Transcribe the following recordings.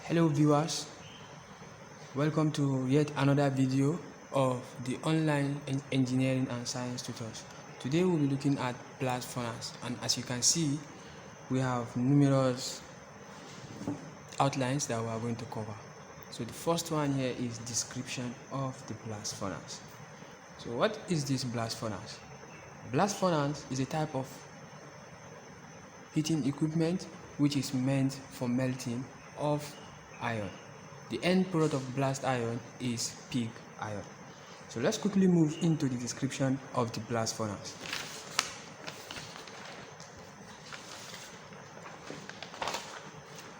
Hello viewers, welcome to yet another video of the online engineering and science tutors. Today we'll be looking at blast furnace, and as you can see we have numerous outlines that we are going to cover. So the first one here is description of the blast furnace. So what is this blast furnace? Blast furnace is a type of heating equipment which is meant for melting of iron. The end product of blast iron is pig iron. So let's quickly move into the description of the blast furnace.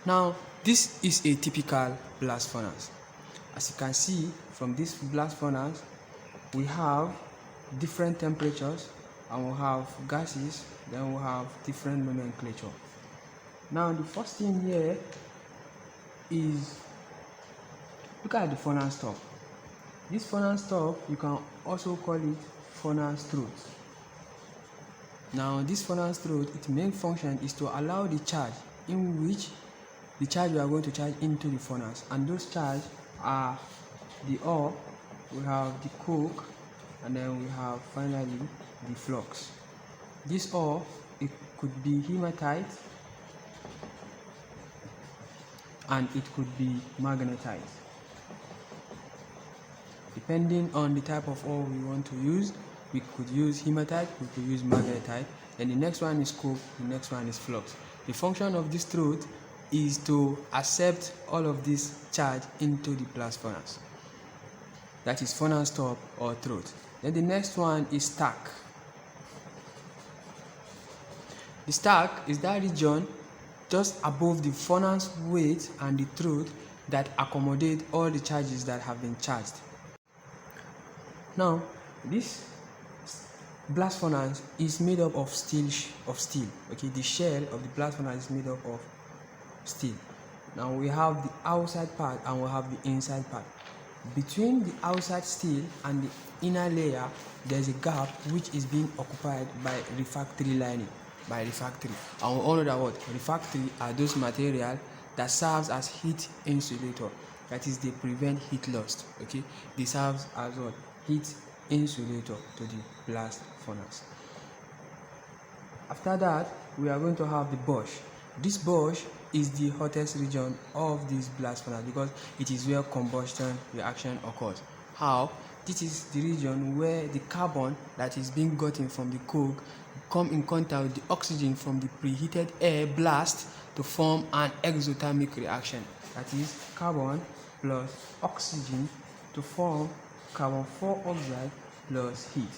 Now, this is a typical blast furnace. As you can see from this blast furnace, we have different temperatures and we have gases, then we have different nomenclature. Now, the first thing here is look at the furnace top. This furnace top, you can also call it furnace throat. Now, this furnace throat, its main function is to allow the charge in which the charge we are going to charge into the furnace, and those charge are the ore, we have the coke, and then we have finally the flux. This ore, it could be hematite and it could be magnetite. Depending on the type of ore we want to use, we could use hematite, we could use magnetite, and the next one is coke, the next one is flux. The function of this throat is to accept all of this charge into the blast furnace. That is furnace top or throat. Then the next one is stack. The stack is that region just above the furnace weight and the throat that accommodate all the charges that have been charged. Now, this blast furnace is made up of steel. Okay, the shell of the blast furnace is made up of steel. Now we have the outside part and we have the inside part. Between the outside steel and the inner layer, there's a gap which is being occupied by refractory lining. And we all know that what refractory are those materials that serves as heat insulator. That is, they prevent heat loss. Okay, they serve as what heat insulator to the blast furnace. After that, we are going to have the bush. This bush is the hottest region of this blast furnace because it is where combustion reaction occurs. How? This is the region where the carbon that is being gotten from the coke come in contact with the oxygen from the preheated air blast to form an exothermic reaction. That is carbon plus oxygen to form carbon 4 oxide plus heat.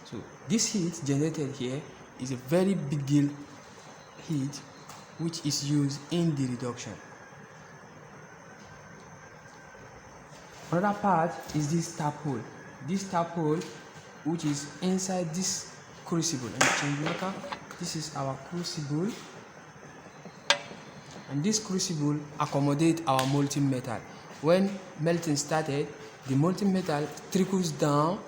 So this heat generated here is a very big deal heat which is used in the reduction. Another part is this tap hole. This tap hole, which is inside this crucible. This is our crucible, and this crucible accommodates our molten metal. When melting started, the molten metal trickles down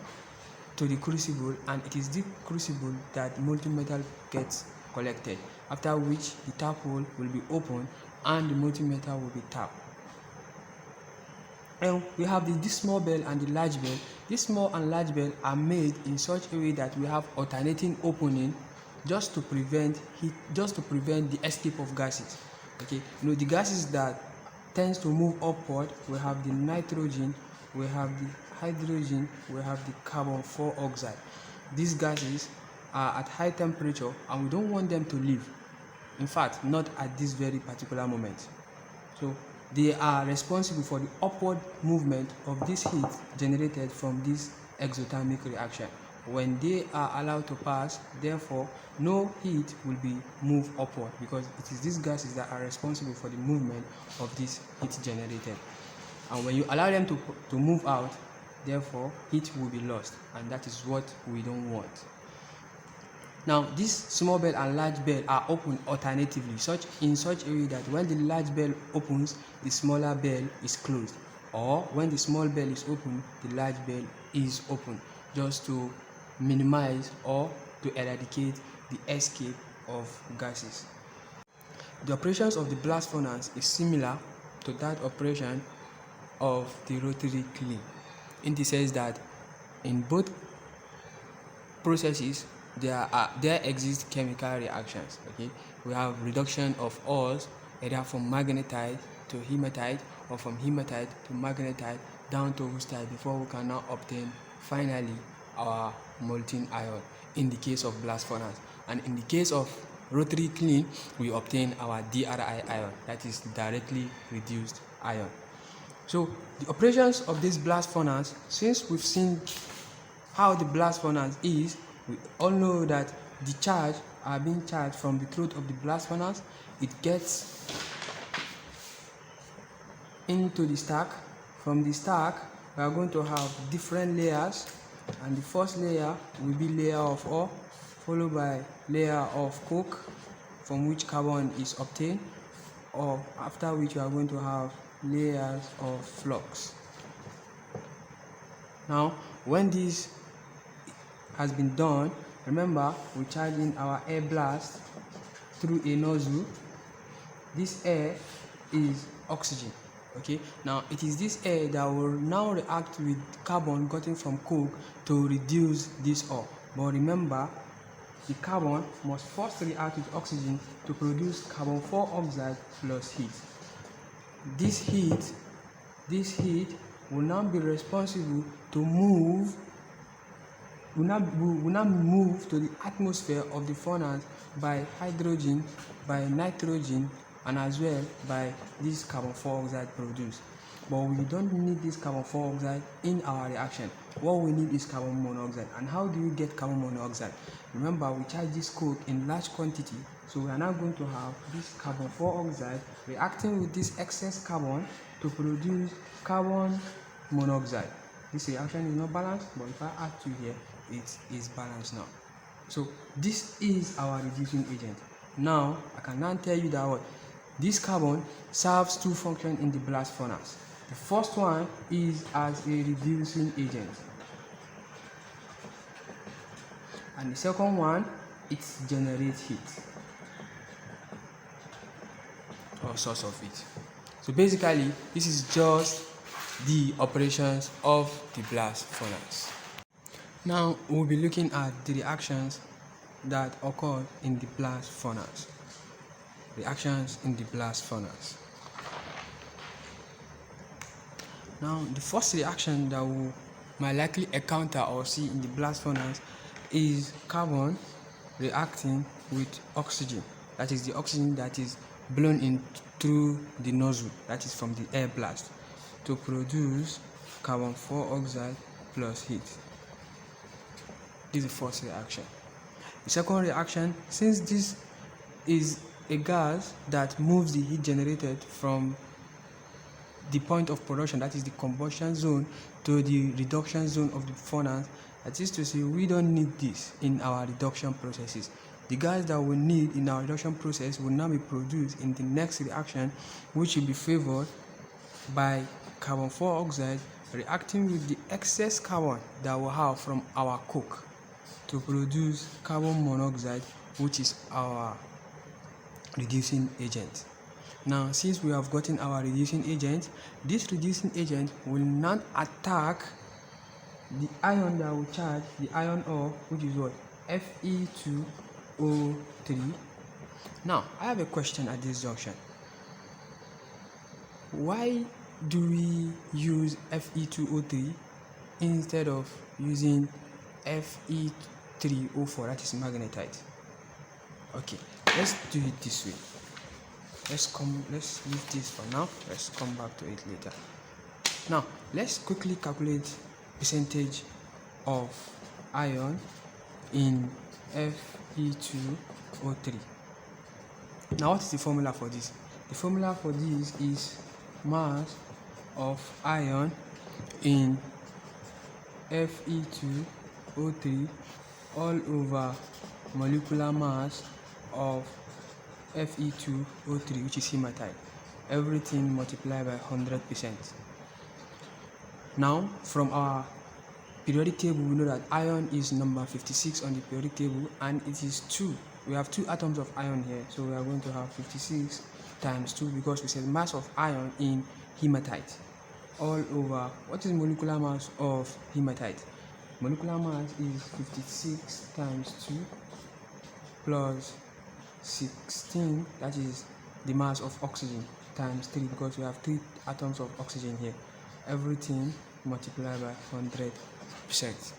to the crucible, and it is the crucible that molten metal gets collected, after which the tap hole will be opened and the molten metal will be tapped. And we have this small bell and the large bell. This small and large bell are made in such a way that we have alternating opening just to prevent heat, just to prevent the escape of gases. Okay, the gases that tends to move upward, we have the nitrogen, we have the hydrogen, we have the carbon 4 oxide. These gases are at high temperature and we don't want them to leave. In fact, not at this very particular moment. So they are responsible for the upward movement of this heat generated from this exothermic reaction. When they are allowed to pass, therefore no heat will be moved upward because it is these gases that are responsible for the movement of this heat generated. And when you allow them to move out, therefore heat will be lost, and that is what we don't want. Now, this small bell and large bell are open alternatively, in such a way that when the large bell opens, the smaller bell is closed, or when the small bell is open, the large bell is open, just to minimize or to eradicate the escape of gases. The operations of the blast furnace is similar to that operation of the rotary kiln, in the sense that in both processes there exist chemical reactions. Okay, we have reduction of ores either from magnetite to hematite or from hematite to magnetite down to wustite before we can now obtain finally our molten iron in the case of blast furnace. And in the case of rotary kiln, we obtain our DRI iron, that is directly reduced iron. So the operations of this blast furnace, since we've seen how the blast furnace is, we all know that the charge are being charged from the throat of the blast furnace. It gets into the stack. From the stack, we are going to have different layers, and the first layer will be layer of ore, followed by layer of coke, from which carbon is obtained, or after which we are going to have layers of flux. Now, when this has been done, remember we charge in our air blast through a nozzle. This air is oxygen. Okay, now it is this air that will now react with carbon gotten from coke to reduce this ore. But remember, the carbon must first react with oxygen to produce carbon 4 oxide plus heat. This heat will now be responsible to move will now move to the atmosphere of the furnace by hydrogen, by nitrogen, and as well by this carbon 4 oxide produced. But we don't need this carbon 4 oxide in our reaction. What we need is carbon monoxide. And how do you get carbon monoxide? Remember, we charge this coke in large quantity, so we are now going to have this carbon 4 oxide reacting with this excess carbon to produce carbon monoxide. This reaction is not balanced, but if I add 2 here, it is balanced now. So this is our reducing agent. Now I can now tell you that this carbon serves 2 functions in the blast furnace. The first one is as a reducing agent, and the second one, it generates heat or source of heat. So basically, this is just the operations of the blast furnace. Now we'll be looking at the reactions that occur in the blast furnace. Reactions in the blast furnace. Now the first reaction that we might likely encounter or see in the blast furnace is carbon reacting with oxygen. That is the oxygen that is blown in through the nozzle, that is from the air blast, to produce carbon 4 oxide plus heat. This is the first reaction. The second reaction, since this is a gas that moves the heat generated from the point of production, that is the combustion zone, to the reduction zone of the furnace, that is to say, we don't need this in our reduction processes. The gas that we need in our reduction process will now be produced in the next reaction, which will be favored by carbon 4 oxide reacting with the excess carbon that we have from our coke to produce carbon monoxide, which is our reducing agent. Now, since we have gotten our reducing agent, this reducing agent will not attack the ion that we charge, the iron ore, which is what? Fe2O3. Now, I have a question at this junction. Why do we use Fe2O3 instead of using Fe3O4, that is magnetite? Okay, let's do it this way. Let's leave this for now. Let's come back to it later. Now, let's quickly calculate percentage of iron in Fe2O3. Now, what is the formula for this? The formula for this is mass of iron in Fe2O3 all over molecular mass of Fe2O3, which is hematite. Everything multiplied by 100%. Now, from our periodic table, we know that iron is number 56 on the periodic table, and it is 2. We have 2 atoms of iron here, so we are going to have 56 times 2 because we said mass of iron in hematite all over. What is molecular mass of hematite? Molecular mass is 56 times 2 plus 16, that is the mass of oxygen, times 3 because we have 3 atoms of oxygen here. Everything multiplied by 100%.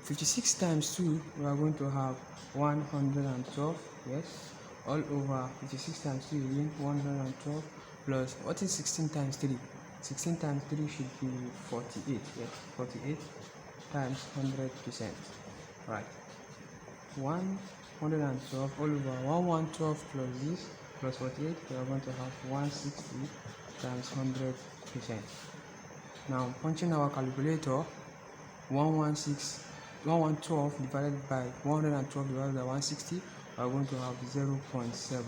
56 times 2, we are going to have 112, yes, all over 56 times 2 again, 112 plus, what is 16 times 3? 16 times 3 should be 48, yes, 48 times 100%, right, 112 all over 112 plus this plus 48, we are going to have 160 times 100%. Now punching our calculator, 112 divided by 112 divided by 160, we are going to have 0.7,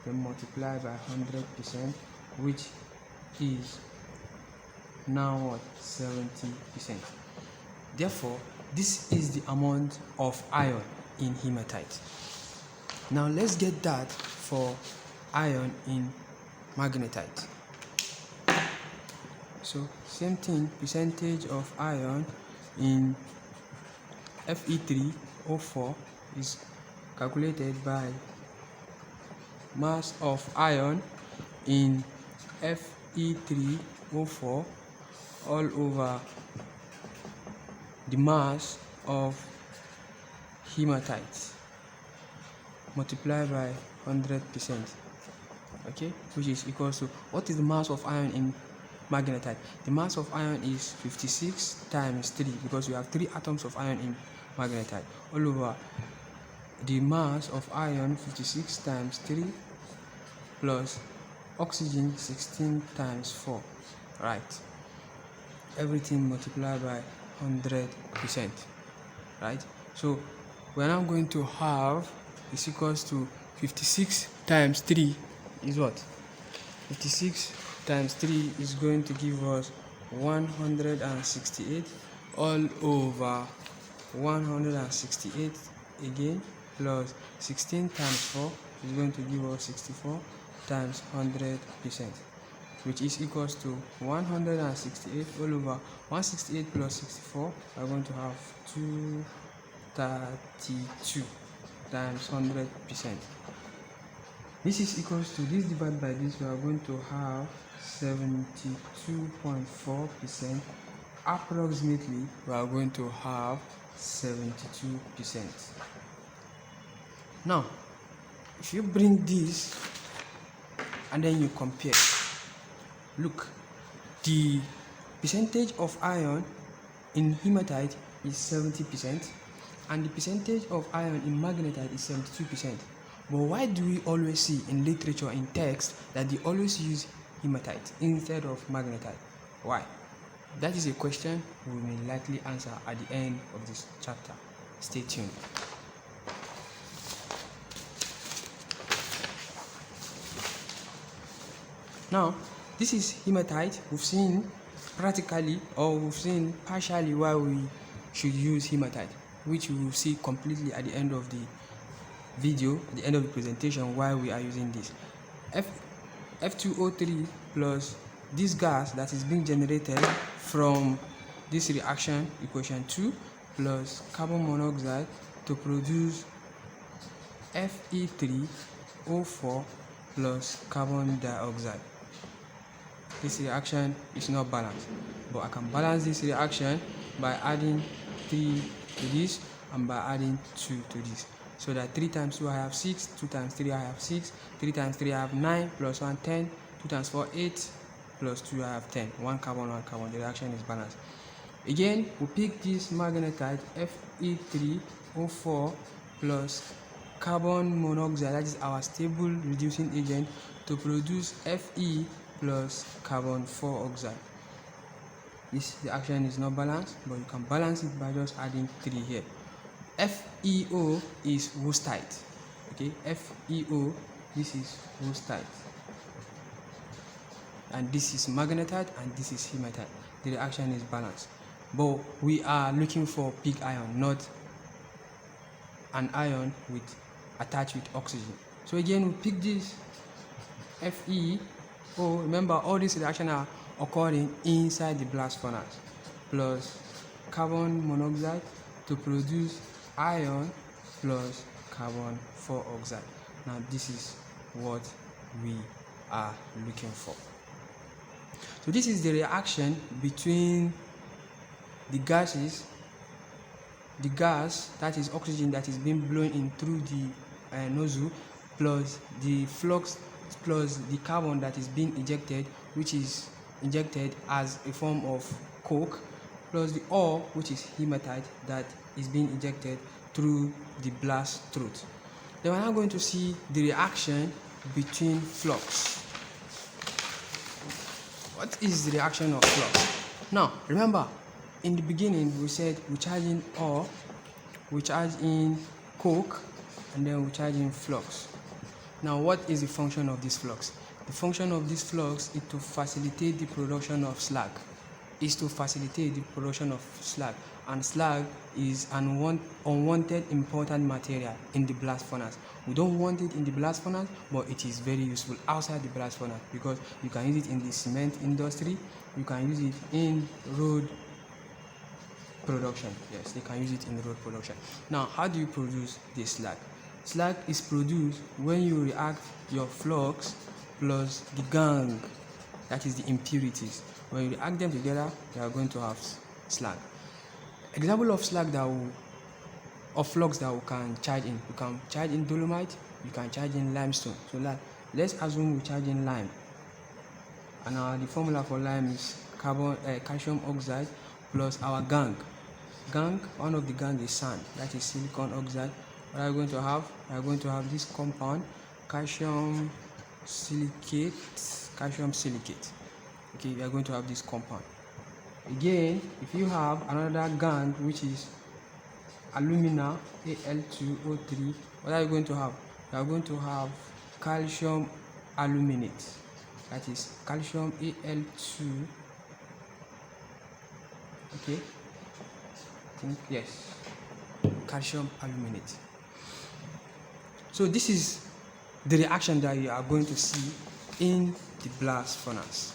then multiply by 100%, which is now what? 70%. Therefore, this is the amount of iron in hematite. Now let's get that for iron in magnetite. So same thing, percentage of iron in Fe3O4 is calculated by mass of iron in Fe3O4 all over the mass of hematite multiplied by 100%, okay, which is equals to, what is the mass of iron in magnetite? The mass of iron is 56 times 3 because we have 3 atoms of iron in magnetite all over the mass of iron 56 times 3 plus oxygen 16 times 4, right, everything multiplied by 100%, right. So we're now going to have is equals to 56 times 3 is what? 56 times 3 is going to give us 168 all over 168 again plus 16 times 4 is going to give us 64 times 100%, which is equals to 168 all over 168 plus 64, we are going to have 232 times 100%. This is equals to, this divided by this, we are going to have 72.4%. Approximately, we are going to have 72%. Now, if you bring this and then you compare, look, the percentage of iron in hematite is 70% and the percentage of iron in magnetite is 72%. But why do we always see in literature, in text, that they always use hematite instead of magnetite? Why? That is a question we will likely answer at the end of this chapter. Stay tuned. Now, this is hematite. We've seen practically, or we've seen partially, why we should use hematite, which we will see completely at the end of the video, at the end of the presentation, why we are using this. F2O3 plus this gas that is being generated from this reaction, equation 2, plus carbon monoxide to produce Fe3O4 plus carbon dioxide. This reaction is not balanced, but I can balance this reaction by adding 3 to this and by adding 2 to this. So that 3 times 2 I have 6, 2 times 3 I have 6, 3 times 3 I have 9, plus 1 10, 2 times 4 8, plus 2 I have 10. 1 carbon, 1 carbon, the reaction is balanced. Again, we pick this magnetite Fe3O4 plus carbon monoxide, that is our stable reducing agent, to produce Fe plus carbon 4 oxide. This reaction is not balanced, but you can balance it by just adding 3 here. FeO is wostite. Okay, FeO, this is wostite, and this is magnetite, and this is hematite. The reaction is balanced. but we are looking for pig ion, not an ion with attached with oxygen. So again, we pick this Fe. Oh, remember all these reactions are occurring inside the blast furnace, plus carbon monoxide to produce iron plus carbon 4 oxide. Now this is what we are looking for. So this is the reaction between the gases, the gas, that is oxygen, that is being blown in through the nozzle, plus the flux, plus the carbon that is being ejected, which is injected as a form of coke, plus the ore, which is hematite, that is being ejected through the blast throat. Then we're now going to see the reaction between flux. What is the reaction of flux? Now remember, in the beginning we said we charge in ore, we charge in coke, and then we charge in flux. Now what is the function of this flux? The function of this flux is to facilitate the production of slag. And slag is an unwanted important material in the blast furnace. We don't want it in the blast furnace, but it is very useful outside the blast furnace, because you can use it in the cement industry, you can use it in road production. Yes, they can use it in road production. Now, how do you produce this slag? Slag is produced when you react your flux plus the gangue, that is the impurities. When you react them together, you are going to have slag. Example of slag of flux that we can charge in: you can charge in dolomite, you can charge in limestone. So let's assume we charge in lime, and the formula for lime is calcium oxide plus our gangue. One of the gangue is sand, that is silicon oxide. What are we going to have? We are going to have this compound, calcium silicate. Okay, we are going to have this compound. Again, if you have another gangue, which is alumina, Al2O3, what are you going to have? You are going to have calcium aluminate, that is calcium Al2. Okay, yes, calcium aluminate. So this is the reaction that you are going to see in the blast furnace.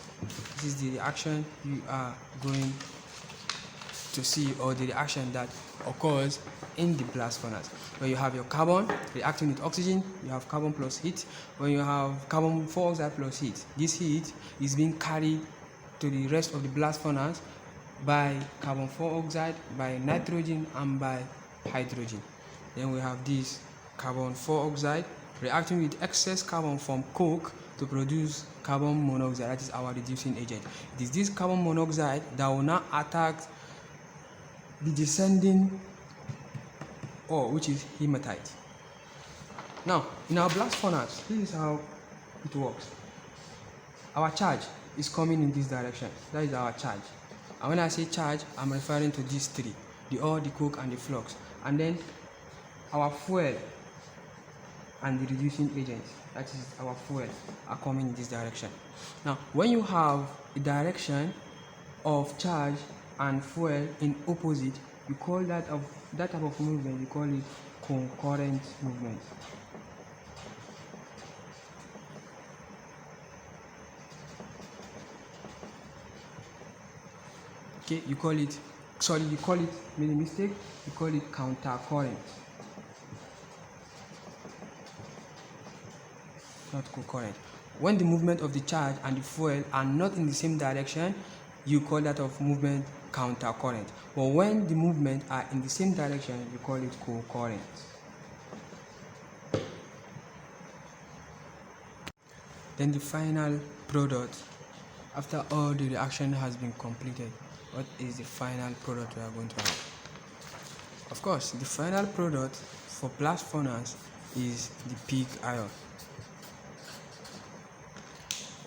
This is the reaction you are going to see, or the reaction that occurs in the blast furnace. When you have your carbon reacting with oxygen, you have carbon plus heat. When you have carbon 4 oxide plus heat, this heat is being carried to the rest of the blast furnace by carbon 4 oxide, by nitrogen, and by hydrogen. Then we have this carbon 4 oxide reacting with excess carbon from coke to produce carbon monoxide, that is our reducing agent. It is this carbon monoxide that will now attack the descending ore, which is hematite. Now, in our blast furnace, this is how it works. Our charge is coming in this direction. That is our charge. And when I say charge, I'm referring to these three: the ore, the coke, and the flux. And then our fuel and the reducing agent, that is our fuel, are coming in this direction. Now, when you have a direction of charge and fuel in opposite, you call that type of movement, you call it concurrent movement. Okay, you call it, made a mistake, you call it counter current, not co-current. When the movement of the charge and the fuel are not in the same direction, you call that of movement counter current. But when the movement are in the same direction, you call it co-current. Then the final product, after all the reaction has been completed, what is the final product we are going to have? Of course, the final product for blast furnace is the pig iron.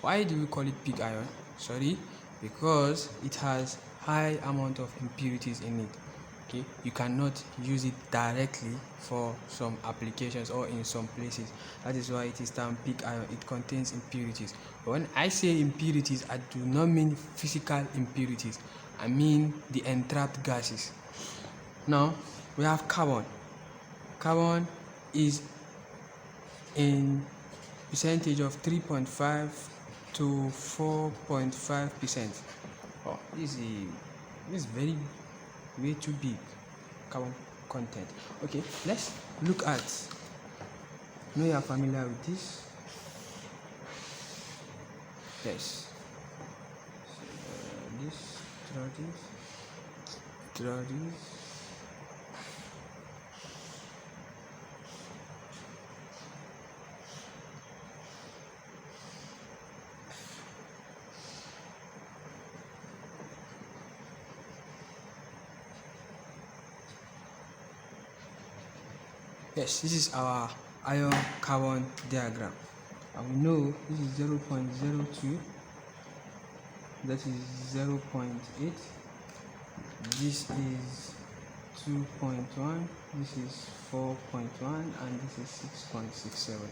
Why do we call it pig iron? Because it has high amount of impurities in it. Okay, you cannot use it directly for some applications or in some places. That is why it is termed pig iron. It contains impurities. But when I say impurities, I do not mean physical impurities. I mean the entrapped gases. Now we have carbon. Carbon is in percentage of 3.5 to 4.5%. Oh, this is very way too big. Carbon content. Okay, let's look at, I know you are familiar with this. Yes, draw this. Yes, this is our ion carbon diagram, and we know this is 0.02, that is 0.8, this is 2.1, this is 4.1, and this is 6.67.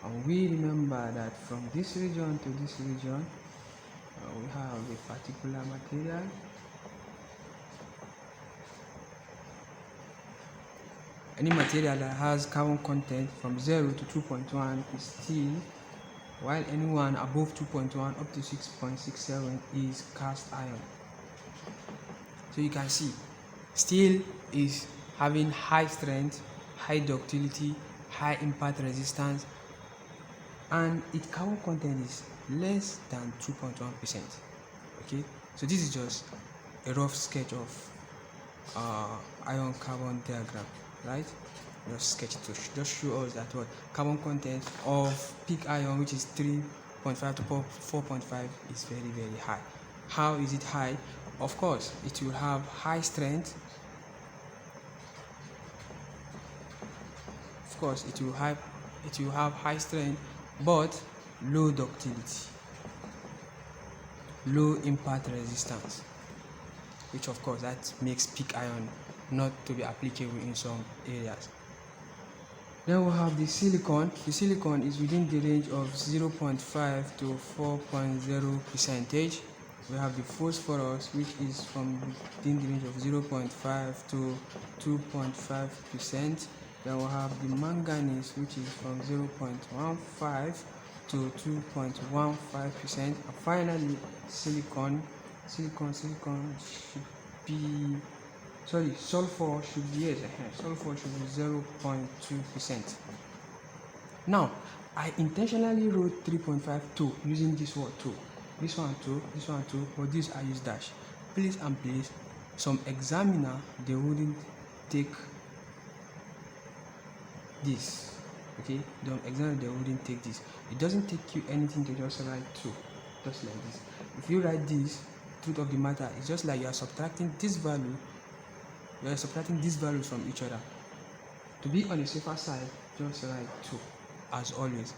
And we remember that from this region to this region we have a particular material. Any material that has carbon content from 0 to 2.1 is steel, while anyone above 2.1 up to 6.67 is cast iron. So you can see steel is having high strength, high ductility, high impact resistance, and its carbon content is less than 2.1%. Okay, so this is just a rough sketch of ion carbon diagram, right? Just sketch to just show us that what carbon content of peak ion, which is 3.5 to 4.5, is very, very high. How is it high? Of course, it will have high strength. Of course, it will have high strength, but low ductility, low impact resistance, which of course that makes peak ion not to be applicable in some areas. Then we have the silicon. The silicon is within the range of 0.5 to 4.0%. We have the phosphorus, which is from within the range of 0.5 to 2.5%. Then we have the manganese, which is from 0.15 to 2.15%. And finally, silicon should be, sulfur should be, sulfur should be 0.2%. Now, I intentionally wrote 3.52 using this word 2. This one 2, this one 2, but this I use dash. Please and please, some examiner, they wouldn't take this. Okay, the examiner, they wouldn't take this. It doesn't take you anything to just write 2, just like this. If you write this, truth of the matter, it's just like you are subtracting this value. You are subtracting these values from each other. To be on the safer side, just write 2 as always.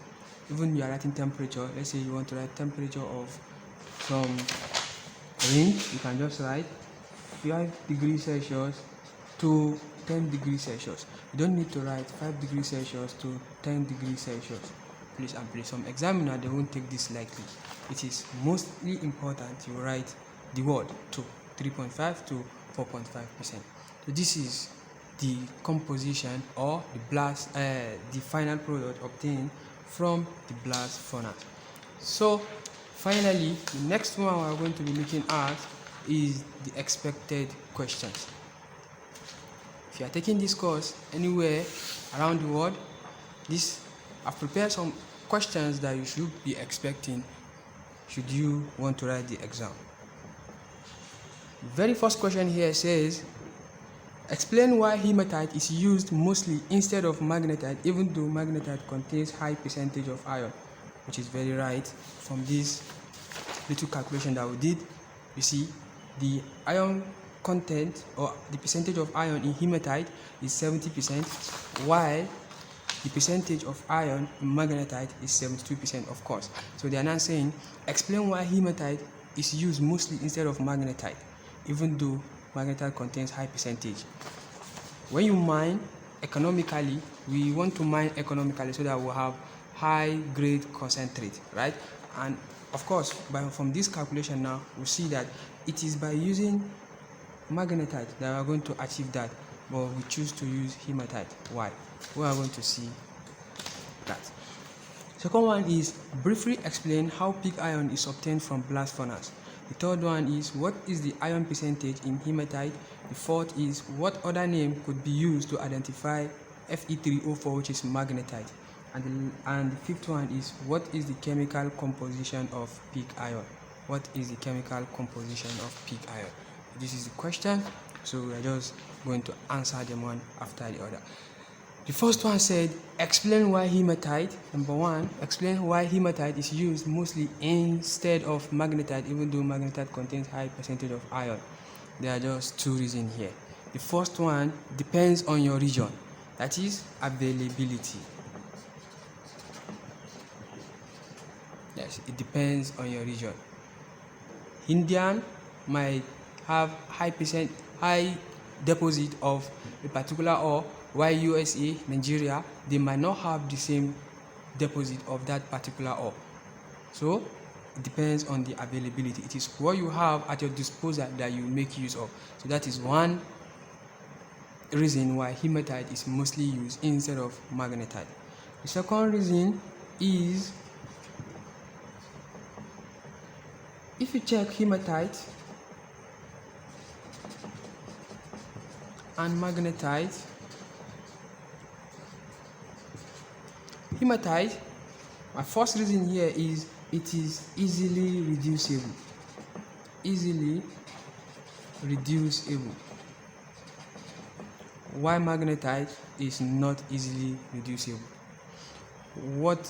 Even you are writing temperature, let's say you want to write temperature of some ring, you can just write 5 degrees Celsius to 10 degrees Celsius. You don't need to write 5 degrees Celsius to 10 degrees Celsius. Please and please, some examiner, they won't take this lightly. It is mostly important you write the word 2, 3.5 to 4.5%. So this is the composition or the blast, the final product obtained from the blast furnace. So finally, the next one we're going to be looking at is the expected questions. If you are taking this course anywhere around the world, I've prepared some questions that you should be expecting should you want to write the exam. The very first question here says, explain why hematite is used mostly instead of magnetite, even though magnetite contains high percentage of iron, which is very right. From this little calculation that we did, you see the iron content or the percentage of iron in hematite is 70%, while the percentage of iron in magnetite is 72%, of course. So they are now saying, explain why hematite is used mostly instead of magnetite, even though magnetite contains high percentage. When you mine economically, we want to mine economically so that we'll have high grade concentrate, right? And of course, from this calculation now, we see that it is by using magnetite that we are going to achieve that, but we choose to use hematite. Why? We are going to see that. Second one is briefly explain how pig iron is obtained from blast furnace. The third one is what is the iron percentage in hematite. The fourth is what other name could be used to identify Fe3O4, which is magnetite. And the fifth one is what is the chemical composition of pig iron. What is the chemical composition of pig iron? This is the question, so we are just going to answer them one after the other. The first one said, explain why hematite. Number one, explain why hematite is used mostly instead of magnetite, even though magnetite contains high percentage of iron. There are just two reasons here. The first one depends on your region, that is availability. Yes, it depends on your region. Indian might have high deposit of a particular ore, while USA, Nigeria, they might not have the same deposit of that particular ore. So it depends on the availability. It is what you have at your disposal that you make use of. So that is one reason why hematite is mostly used instead of magnetite. The second reason is, if you check hematite and magnetite, hematite, my first reason here is it is easily reducible. Easily reducible. Why magnetite is not easily reducible? What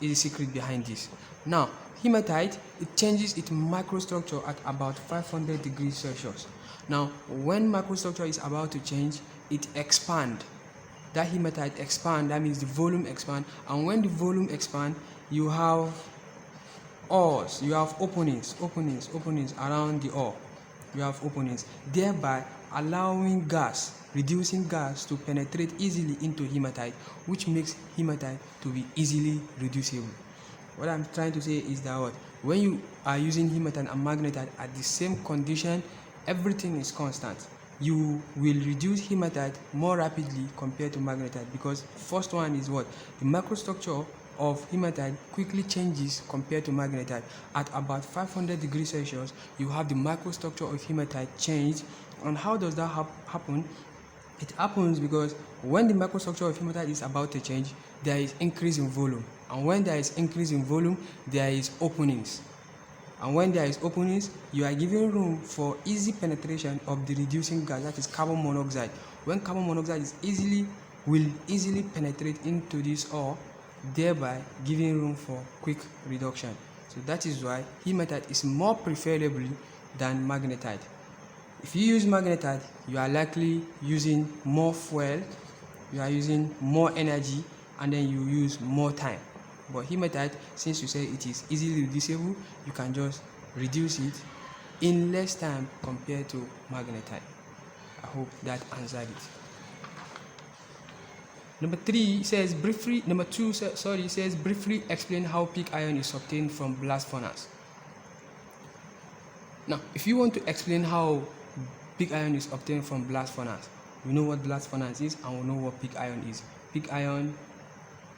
is the secret behind this? Now, hematite, it changes its microstructure at about 500 degrees Celsius. Now, when microstructure is about to change, it expands. That hematite expand, that means the volume expand, and when the volume expand, you have ores, you have openings around the ore. You have openings, thereby allowing gas, reducing gas to penetrate easily into hematite, which makes hematite to be easily reducible. What I'm trying to say is that when you are using hematite and magnetite at the same condition, everything is constant. You will reduce hematite more rapidly compared to magnetite, because first one is what? The microstructure of hematite quickly changes compared to magnetite. At about 500 degrees Celsius, you have the microstructure of hematite change. And how does that happen? It happens because when the microstructure of hematite is about to change, there is increase in volume. And when there is increase in volume, there is openings. And when there is openings, you are giving room for easy penetration of the reducing gas, that is carbon monoxide. When carbon monoxide will easily penetrate into this ore, thereby giving room for quick reduction. So that is why hematite is more preferable than magnetite. If you use magnetite, you are likely using more fuel, you are using more energy, and then you use more time. But hematite, since you say it is easily reducible, you can just reduce it in less time compared to magnetite. I hope that answered it. Number two says briefly explain how pig iron is obtained from blast furnace. Now, if you want to explain how pig iron is obtained from blast furnace, we know what blast furnace is and we know what pig iron is. Pig iron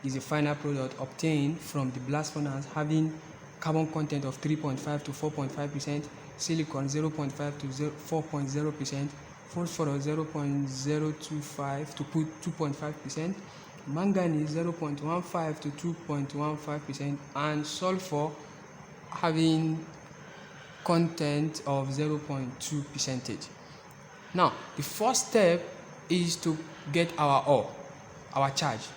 is a final product obtained from the blast furnace, having carbon content of 3.5 to 4.5%, silicon 0.5 to 4.0%, phosphorus 0.025 to 2.5%, manganese 0.15 to 2.15%, and sulfur having content of 0.2%. Now, the first step is to get our charge.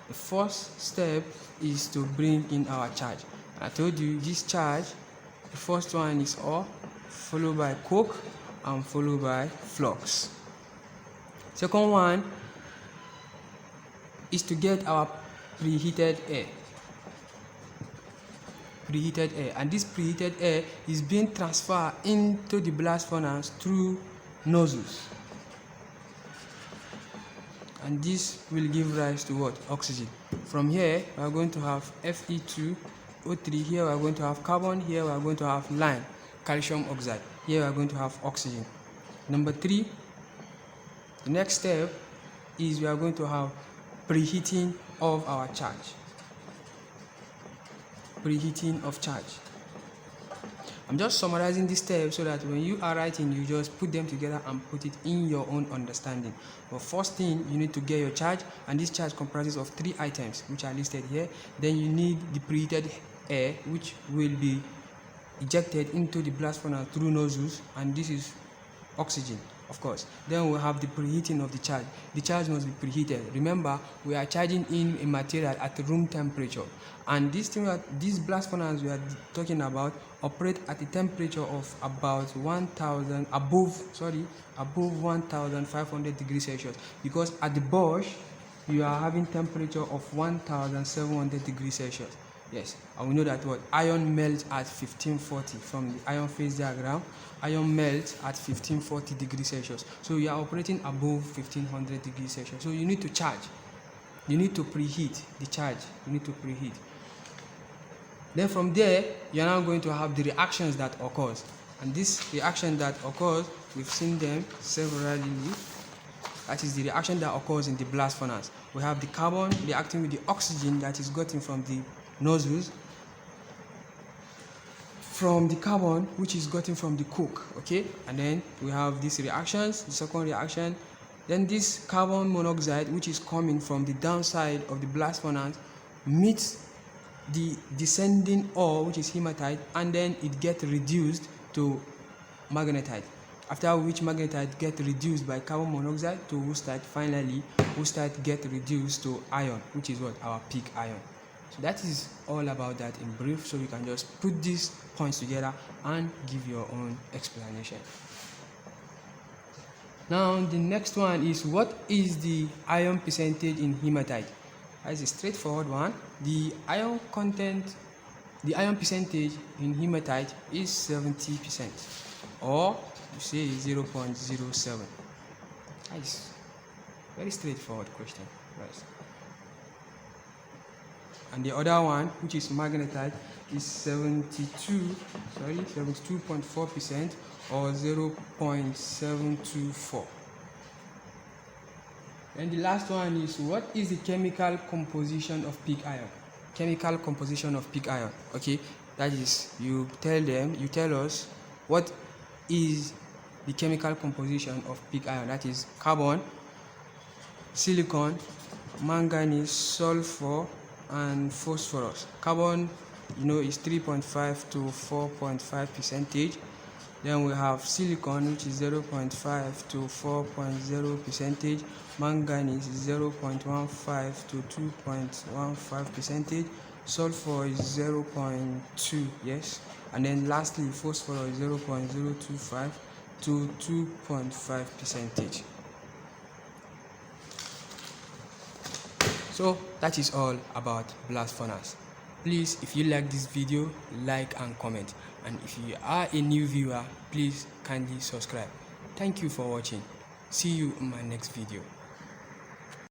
The first step is to bring in our charge. I told you this charge, the first one is ore, followed by coke, and followed by flux. Second one is to get our preheated air. And this preheated air is being transferred into the blast furnace through nozzles. And this will give rise to what? Oxygen. From here, we are going to have Fe2 O3, here we are going to have carbon, here we are going to have lime, calcium oxide, here we are going to have oxygen. Number 3, the next step is we are going to have preheating of our charge. Preheating of charge. I'm just summarizing these steps so that when you are writing, you just put them together and put it in your own understanding. But first thing, you need to get your charge, and this charge comprises of 3 items which are listed here. Then you need the preheated air, which will be ejected into the blast furnace through nozzles, and this is oxygen, of course. Then we have the preheating of the charge. The charge must be preheated. Remember, we are charging in a material at room temperature, and this blast furnace we are talking about operate at a temperature of about above 1500 degrees Celsius, because at the Bosch you are having temperature of 1700 degrees Celsius. Yes, and we know that what iron melts at 1540 from the iron phase diagram. Iron melts at 1540 degrees Celsius. So you are operating above 1500 degrees Celsius. So you need to charge. You need to preheat the charge. You need to preheat. Then from there, you are now going to have the reactions that occurs. And this reaction that occurs, we've seen them severally. That is the reaction that occurs in the blast furnace. We have the carbon reacting with the oxygen that is gotten from the nozzles, from the carbon which is gotten from the coke, okay? And then we have these reactions, the second reaction. Then this carbon monoxide, which is coming from the downside of the blast furnace, meets the descending ore, which is hematite, and then it gets reduced to magnetite, after which magnetite gets reduced by carbon monoxide to wustite. Finally, wustite gets reduced to iron, which is what our pig iron. So that is all about that in brief, so you can just put these points together and give your own explanation. Now the next one is, what is the iron percentage in hematite? That is a straightforward one. The iron percentage in hematite is 70%, or you say 0.07. That is very straightforward question, right? And the other one, which is magnetite, is 72.4%, or 0.724. And the last one is, what is the chemical composition of pig iron? Chemical composition of pig iron. Okay, that is, you tell us what is the chemical composition of pig iron. That is carbon, silicon, manganese, sulfur, and phosphorus. Carbon, is 3.5 to 4.5%. Then we have silicon, which is 0.5 to 4.0%. Manganese is 0.15 to 2.15%. Sulfur is 0.2, yes. And then lastly, phosphorus is 0.025 to 2.5%. So that is all about blast furnace. Please, if you like this video, like and comment, and if you are a new viewer, please kindly subscribe. Thank you for watching. See you in my next video.